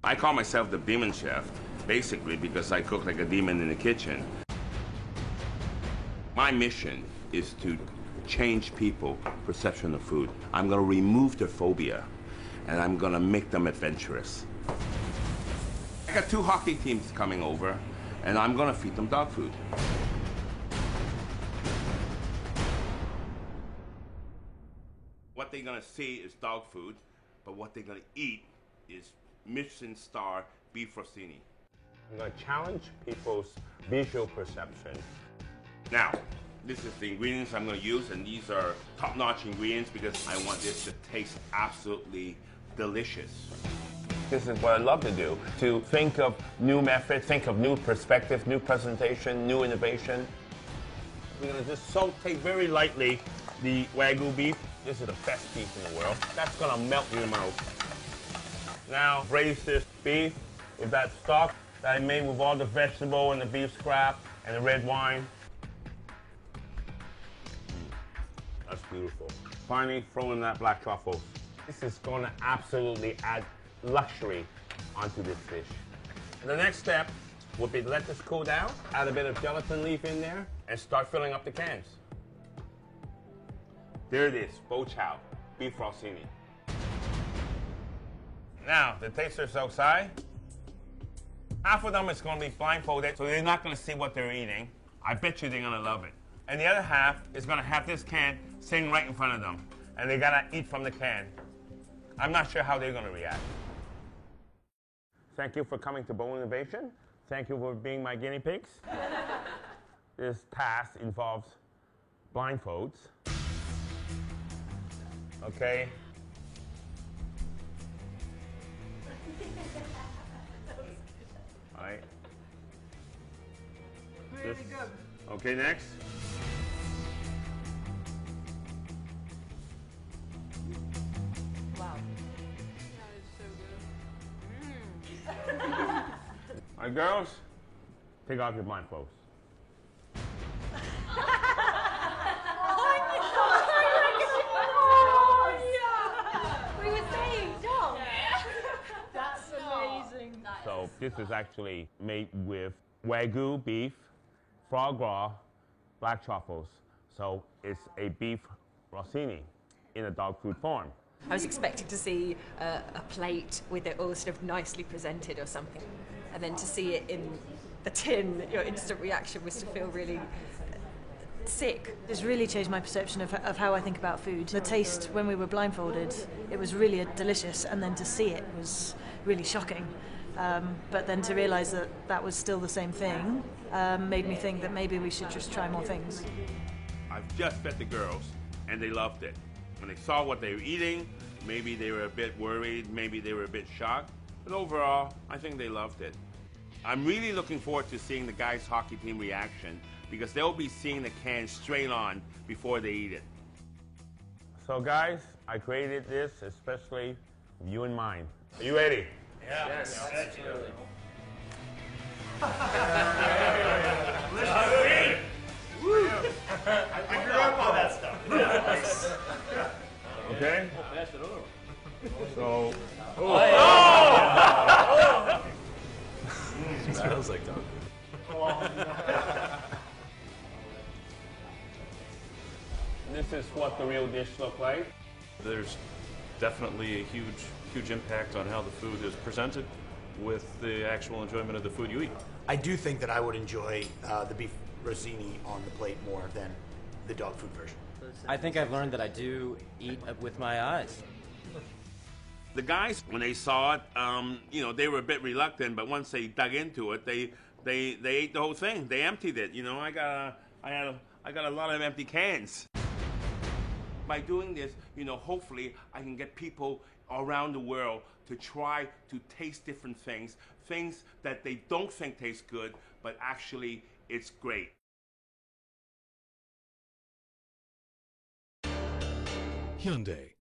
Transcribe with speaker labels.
Speaker 1: I call myself the demon chef, basically because I cook like a demon in the kitchen. My mission is to change people's perception of food. I'm gonna remove their phobia, and I'm gonna make them adventurous. I got 2 hockey teams coming over, and I'm gonna feed them dog food. What they're gonna see is dog food, but what they're gonna eat is Michelin star beef rossini. I'm gonna challenge people's visual perception. Now, this is the ingredients I'm gonna use, and these are top-notch ingredients because I want this to taste absolutely delicious. This is what I love to do, to think of new methods, think of new perspectives, new presentation, new innovation. We're gonna just saute very lightly the Wagyu beef. This is the best beef in the world. That's gonna melt in your mouth. Now, braise this beef with that stock that I made with all the vegetable and the beef scrap and the red wine. That's beautiful. Finally, throw in that black truffle. This is gonna absolutely add luxury onto this dish. And the next step would be to let this cool down, add a bit of gelatin leaf in there, and start filling up the cans. There it is, Bo Chow, beef rossini. Now, the tasters outside, half of them is going to be blindfolded, so they're not going to see what they're eating. I bet you they're going to love it. And the other half is going to have this can sitting right in front of them, and they got to eat from the can. I'm not sure how they're going to react. Thank you for coming to Bo Innovation. Thank you for being my guinea pigs. This task involves blindfolds. Okay. All right.
Speaker 2: Really good.
Speaker 1: Okay, next.
Speaker 2: Wow. That is so good.
Speaker 1: All right, girls, take off your blindfolds. So this is actually made with Wagyu beef, foie gras, black truffles. So it's a beef rossini in a dog food form.
Speaker 3: I was expecting to see a plate with it all sort of nicely presented or something. And then to see it in the tin, your instant reaction was to feel really sick.
Speaker 2: It's really changed my perception of how I think about food. The taste, when we were blindfolded, it was really delicious, and then to see it was really shocking. But then to realise that that was still the same thing made me think that maybe we should just try more things.
Speaker 1: I've just fed the girls, and they loved it. When they saw what they were eating, maybe they were a bit worried, maybe they were a bit shocked, but overall, I think they loved it. I'm really looking forward to seeing the guys' hockey team reaction because they'll be seeing the can straight on before they eat it. So guys, I created this especially with you in mind. Are you ready?
Speaker 4: Yeah. Yes, absolutely. I grew up on that stuff.
Speaker 1: Okay?
Speaker 4: Pass it over.
Speaker 1: So.
Speaker 5: It smells like dog.
Speaker 1: This is what the real dish looks like.
Speaker 5: There's definitely a huge impact on how the food is presented with the actual enjoyment of the food you eat.
Speaker 4: I do think that I would enjoy the beef rossini on the plate more than the dog food version.
Speaker 6: I think I've learned that I do eat with my eyes.
Speaker 1: The guys, when they saw it, you know, they were a bit reluctant, but once they dug into it, they ate the whole thing. They emptied it. You know, I got a lot of empty cans. By doing this, you know, hopefully I can get people around the world to try to taste different things, things that they don't think taste good, but actually it's great.
Speaker 7: Hyundai.